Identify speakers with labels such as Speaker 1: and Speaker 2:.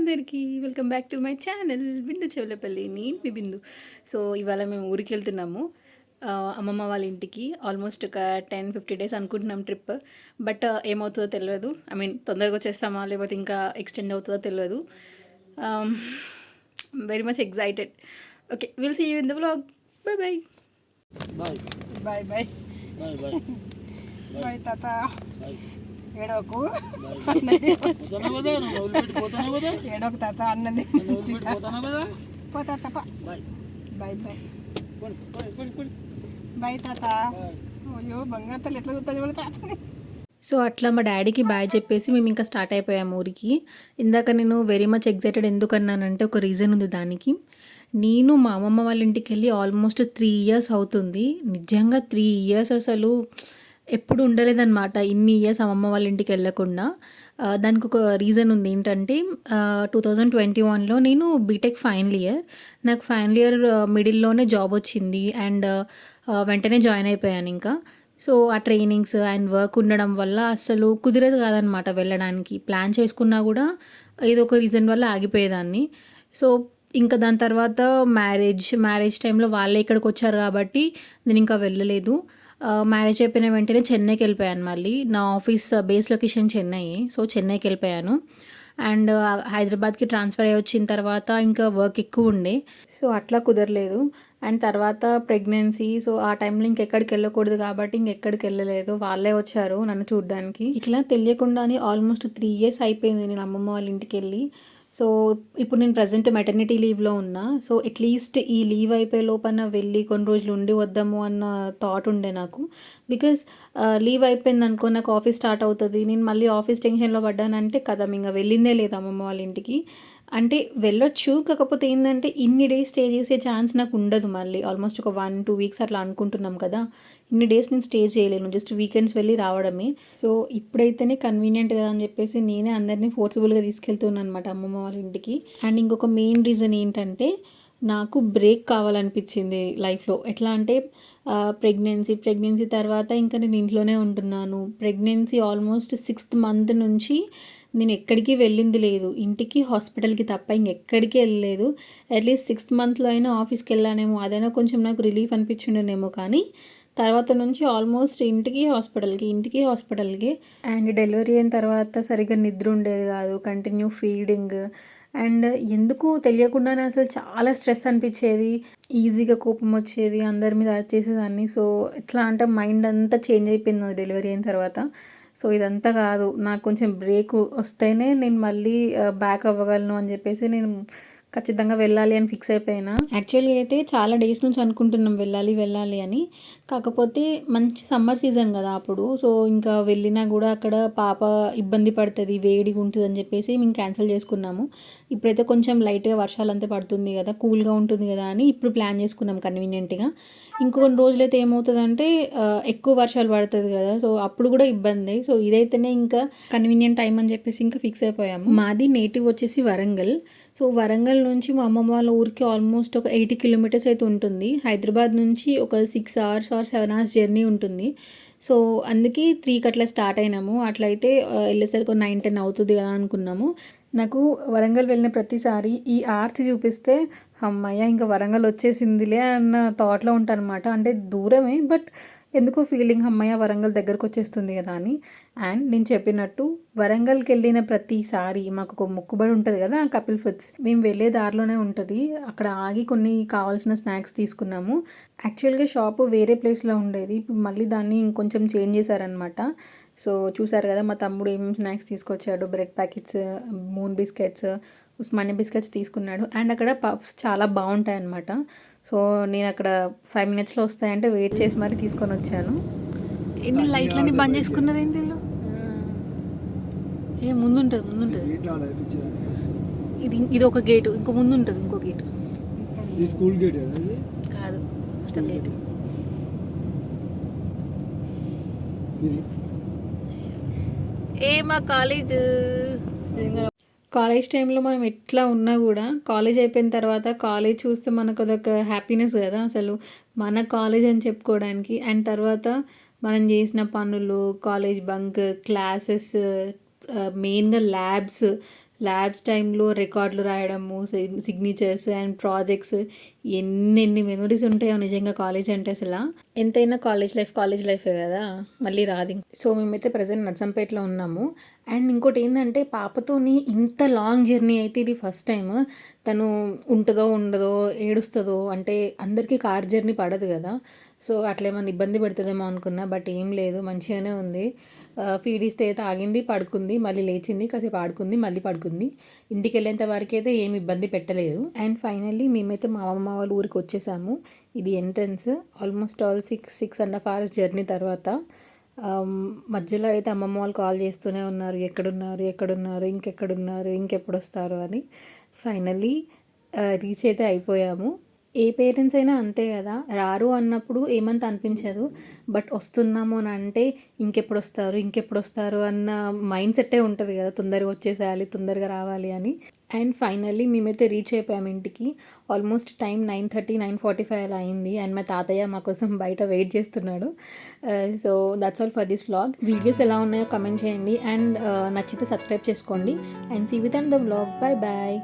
Speaker 1: అందరికీ welcome back to my channel Bindu Chevulapalli. నేను మీ బిందు. సో ఇవాళ మేము ఊరికి వెళ్తున్నాము, అమ్మమ్మ వాళ్ళ ఇంటికి. ఆల్మోస్ట్ ఒక 10-15 డేస్ అనుకుంటున్నాం ట్రిప్. బట్ ఏమవుతుందో తెలియదు. ఐ మీన్ తొందరగా వచ్చేస్తామా లేకపోతే ఇంకా ఎక్స్టెండ్ అవుతుందో తెలియదు. Very much excited. Okay, will see you in the vlog. Bye bye.
Speaker 2: Bye
Speaker 3: bye bye
Speaker 2: bye bye
Speaker 3: bye తాత. ఏడవకు ఏడవకు తాత అన్నది. పోతా తప్ప. బాయ్ బాయ్ బాయ్ తాత. అయ్యో బంగారు తల్లి ఎట్లా చూస్తుంది కూడా తాత.
Speaker 1: సో అట్లా మా డాడీకి బాయ్ చెప్పేసి మేము ఇంకా స్టార్ట్ అయిపోయాము ఊరికి. ఇందాక నేను వెరీ మచ్ ఎగ్జైటెడ్ ఎందుకు అన్నానంటే ఒక రీజన్ ఉంది దానికి. నేను మా అమ్మమ్మ వాళ్ళ ఇంటికి వెళ్ళి ఆల్మోస్ట్ 3 ఇయర్స్ అవుతుంది. నిజంగా 3 ఇయర్స్ అసలు ఎప్పుడు ఉండలేదన్నమాట. ఇన్ని ఇయర్స్ అమ్మమ్మ వాళ్ళ ఇంటికి వెళ్ళకుండా. దానికి ఒక రీజన్ ఉంది. ఏంటంటే 2021లో నేను బీటెక్ ఫైనల్ ఇయర్. నాకు ఫైనల్ ఇయర్ మిడిల్లోనే జాబ్ వచ్చింది అండ్ వెంటనే జాయిన్ అయిపోయాను ఇంకా. సో ఆ ట్రైనింగ్స్ అండ్ వర్క్ ఉండడం వల్ల అస్సలు కుదిరేది కాదనమాట వెళ్ళడానికి. ప్లాన్ చేసుకున్నా కూడా ఏదో ఒక రీజన్ వల్ల ఆగిపోయేదాన్ని. సో ఇంకా దాని తర్వాత మ్యారేజ్ టైంలో వాళ్ళే ఇక్కడికి వచ్చారు కాబట్టి నేను ఇంకా వెళ్ళలేదు. మ్యారేజ్ అయిపోయిన వెంటనే చెన్నైకి వెళ్ళిపోయాను మళ్ళీ. నా office base location Chennai. So చెన్నైకి వెళ్ళిపోయాను అండ్ హైదరాబాద్కి ట్రాన్స్ఫర్ అయ్యి వచ్చిన తర్వాత ఇంకా వర్క్ ఎక్కువ ఉండే, సో అట్లా కుదరలేదు. అండ్ తర్వాత ప్రెగ్నెన్సీ. సో ఆ టైంలో ఇంకెక్కడికి వెళ్ళకూడదు కాబట్టి ఇంకెక్కడికి వెళ్ళలేదు. వాళ్ళే వచ్చారు నన్ను చూడడానికి. ఇట్లా తెలియకుండానే ఆల్మోస్ట్ 3 ఇయర్స్ అయిపోయింది నేను అమ్మమ్మ వాళ్ళ ఇంటికి వెళ్ళి. సో ఇప్పుడు నేను ప్రజెంట్ మెటర్నిటీ లీవ్లో ఉన్నా. సో అట్లీస్ట్ ఈ లీవ్ అయిపోయే లోపల వెళ్ళి కొన్ని రోజులు ఉండి వద్దాము అన్న థాట్ ఉండే నాకు. బికాజ్ లీవ్ అయిపోయింది అనుకో, నాకు ఆఫీస్ స్టార్ట్ అవుతుంది. నేను మళ్ళీ ఆఫీస్ టెన్షన్లో పడ్డానంటే కదా ఇంకా వెళ్ళిందే లేదు అమ్మమ్మ వాళ్ళ ఇంటికి. అంటే వెళ్ళొచ్చు, కాకపోతే ఏంటంటే ఇన్ని డేస్ స్టే చేసే ఛాన్స్ నాకు ఉండదు మళ్ళీ. ఆల్మోస్ట్ ఒక 1-2 వీక్స్ అట్లా అనుకుంటున్నాం కదా. ఇన్ని డేస్ నేను స్టే చేయలేను, జస్ట్ వీకెండ్స్ వెళ్ళి రావడమే. సో ఇప్పుడైతేనే కన్వీనియంట్ కదా అని చెప్పేసి నేనే అందరినీ ఫోర్స్ఫుల్గా తీసుకెళ్తున్నాను అనమాట అమ్మమ్మ వాళ్ళ ఇంటికి. అండ్ ఇంకొక మెయిన్ రీజన్ ఏంటంటే నాకు బ్రేక్ కావాలనిపించింది లైఫ్లో. ఎట్లా అంటే ప్రెగ్నెన్సీ తర్వాత ఇంకా నేను ఇంట్లోనే ఉంటున్నాను. ప్రెగ్నెన్సీ ఆల్మోస్ట్ 6th మంత్ నుంచి నేను ఎక్కడికి వెళ్ళింది లేదు, ఇంటికి హాస్పిటల్కి తప్ప ఇంకెక్కడికి వెళ్ళలేదు. అట్లీస్ట్ 6th మంత్లో అయినా ఆఫీస్కి వెళ్ళానేమో, అదైనా కొంచెం నాకు రిలీఫ్ అనిపించిండేమో. కానీ తర్వాత నుంచి ఆల్మోస్ట్ ఇంటికి హాస్పిటల్కి. అండ్ డెలివరీ అయిన తర్వాత సరిగ్గా నిద్ర ఉండేది కాదు, కంటిన్యూ ఫీడింగ్. అండ్ ఎందుకు తెలియకుండానే అసలు చాలా స్ట్రెస్ అనిపించేది, ఈజీగా కోపం వచ్చేది, అందరి మీద చేసేదాన్ని. సో ఎట్లా అంటే మైండ్ అంతా చేంజ్ అయిపోయింది డెలివరీ అయిన తర్వాత. సో ఇదంతా కాదు, నాకు కొంచెం బ్రేక్ వస్తేనే నేను మళ్ళీ బ్యాక్ అవ్వగలను అని చెప్పేసి నేను ఖచ్చితంగా వెళ్ళాలి అని ఫిక్స్ అయిపోయినా. యాక్చువల్లీ అయితే చాలా డేస్ నుంచి అనుకుంటున్నాం వెళ్ళాలి అని. కాకపోతే మంచి సమ్మర్ సీజన్ కదా అప్పుడు. సో ఇంకా వెళ్ళినా కూడా అక్కడ పాప ఇబ్బంది పడుతుంది, వేడిగా ఉంటుంది అని చెప్పేసి మేము క్యాన్సిల్ చేసుకున్నాము. ఇప్పుడైతే కొంచెం లైట్గా వర్షాలంతా పడుతుంది కదా, కూల్గా ఉంటుంది కదా అని ఇప్పుడు ప్లాన్ చేసుకున్నాం కన్వీనియంట్గా. ఇంకొన్ని రోజులైతే ఏమవుతుందంటే ఎక్కువ వర్షాలు పడుతుంది కదా, సో అప్పుడు కూడా ఇబ్బంది. సో ఇదైతేనే ఇంకా కన్వీనియంట్ టైం అని చెప్పేసి ఇంకా ఫిక్స్ అయిపోయాము. మాది నేటివ్ వచ్చేసి వరంగల్. సో వరంగల్ నుంచి మా అమ్మమ్మ వాళ్ళ ఊరికి ఆల్మోస్ట్ ఒక 80 కిలోమీటర్స్ అయితే ఉంటుంది. హైదరాబాద్ నుంచి ఒక 6 hours or 7 hours జర్నీ ఉంటుంది. సో అందుకే 3కి అట్లా స్టార్ట్ అయినాము. అట్లయితే వెళ్ళేసరికి 9-10 అవుతుంది కదా అనుకున్నాము. నాకు వరంగల్ వెళ్ళిన ప్రతిసారి ఈ ఆర్చ్ చూపిస్తే అమ్మయ్య ఇంకా వరంగల్ వచ్చేసిందిలే అన్న థాట్లో ఉంటాను అనమాట. అంటే దూరమే, బట్ ఎందుకో ఫీలింగ్ అమ్మయ్య వరంగల్ దగ్గరకు వచ్చేస్తుంది కదా అని. అండ్ నేను చెప్పినట్టు వరంగల్కి వెళ్ళిన ప్రతిసారి మాకు ఒక మొక్కుబడి ఉంటుంది కదా, కపిల్ ఫుడ్స్. మేము వెళ్ళే దారిలోనే ఉంటుంది, అక్కడ ఆగి కొన్ని కావాల్సిన స్నాక్స్ తీసుకున్నాము. యాక్చువల్గా షాపు వేరే ప్లేస్లో ఉండేది, ఇప్పుడు మళ్ళీ దాన్ని ఇంకొంచెం చేంజ్ చేశారనమాట. సో చూసారు కదా మా తమ్ముడు ఏమేమి స్నాక్స్ తీసుకొచ్చాడు. Bread packets, moon biscuits, Osmania biscuits తీసుకున్నాడు. అండ్ అక్కడ పఫ్స్ చాలా బాగుంటాయి అన్నమాట. సో నేను అక్కడ 5 minutesలో వస్తాయంటే వెయిట్ చేసి మరీ తీసుకొని వచ్చాను. ఎన్ని లైట్లన్నీ బంద్ చేసుకున్నారు ఏంటి వీళ్ళు? ఏ ముందుంటుంది ఇది ఒక గేటు, ఇంకో ముందు ఉంటుంది ఇంకో గేటు.
Speaker 2: స్కూల్ గేట్
Speaker 1: కాదు, హాస్టల్ గేట్. మా కాలేజ్ టైంలో మనం ఎట్లా ఉన్నా కూడా కాలేజ్ అయిపోయిన తర్వాత కాలేజ్ చూస్తే మనకు అదొక హ్యాపీనెస్ కదా అసలు, మన కాలేజ్ అని చెప్పుకోవడానికి. అండ్ తర్వాత మనం చేసిన పనులు, కాలేజ్ బంక్, క్లాసెస్, మెయిన్గా ల్యాబ్స్. ల్యాబ్స్ టైంలో రికార్డులు రాయడము, సిగ్నేచర్స్ అండ్ ప్రాజెక్ట్స్ ఎన్నెన్ని మెమరీస్ ఉంటాయో నిజంగా కాలేజ్ అంటే అసలు. ఎంతైనా కాలేజ్ లైఫే కదా, మళ్ళీ రాదు. సో మేమైతే ప్రజెంట్ నర్సంపేటలో ఉన్నాము. అండ్ ఇంకోటి ఏంటంటే పాపతోని ఇంత లాంగ్ జర్నీ అయితే ఇది ఫస్ట్ టైం. తను ఉంటుందో ఉండదో, ఏడుస్తుందో, అంటే అందరికీ కార్ జర్నీ పడదు కదా, సో అట్లా ఏమైనా ఇబ్బంది పెడుతుందేమో అనుకున్నా, బట్ ఏం లేదు, మంచిగానే ఉంది. ఫీడ్ ఇస్తే తాగింది, పడుకుంది, మళ్ళీ లేచింది, కాసేపు ఆడుకుంది, మళ్ళీ పడుకుంది. ఇంటికి వెళ్ళేంత వరకు అయితే ఏమి ఇబ్బంది పెట్టలేదు. అండ్ ఫైనల్లీ మేమైతే మా అమ్మమ్మ వాళ్ళ ఊరికి వచ్చేసాము. ఇది entrance. Almost all 6.5 hours journey తర్వాత మధ్యలో అయితే అమ్మమ్మ వాళ్ళు కాల్ చేస్తూనే ఉన్నారు, ఎక్కడున్నారు, ఇంకెప్పుడు వస్తారు అని. ఫైనల్లీ రీచ్ అయితే అయిపోయాము. ఏ పేరెంట్స్ అయినా అంతే కదా, రారు అన్నప్పుడు ఏమంత అనిపించదు, బట్ వస్తున్నాము అని అంటే ఇంకెప్పుడు వస్తారు అన్న మైండ్ సెట్టే ఉంటుంది కదా, తొందరగా వచ్చేసేయాలి, తొందరగా రావాలి అని. అండ్ ఫైనల్లీ మేమైతే రీచ్ అయిపోయాము ఇంటికి. ఆల్మోస్ట్ టైం 9:30, 9:45 అలా అయింది. అండ్ మా తాతయ్య మా కోసం బయట వెయిట్ చేస్తున్నాడు. So that's all for this vlog. Videos ఎలా ఉన్నాయో కమెంట్ చేయండి. అండ్ నచ్చితే సబ్స్క్రైబ్ చేసుకోండి. And see with and the vlog. Bye bye.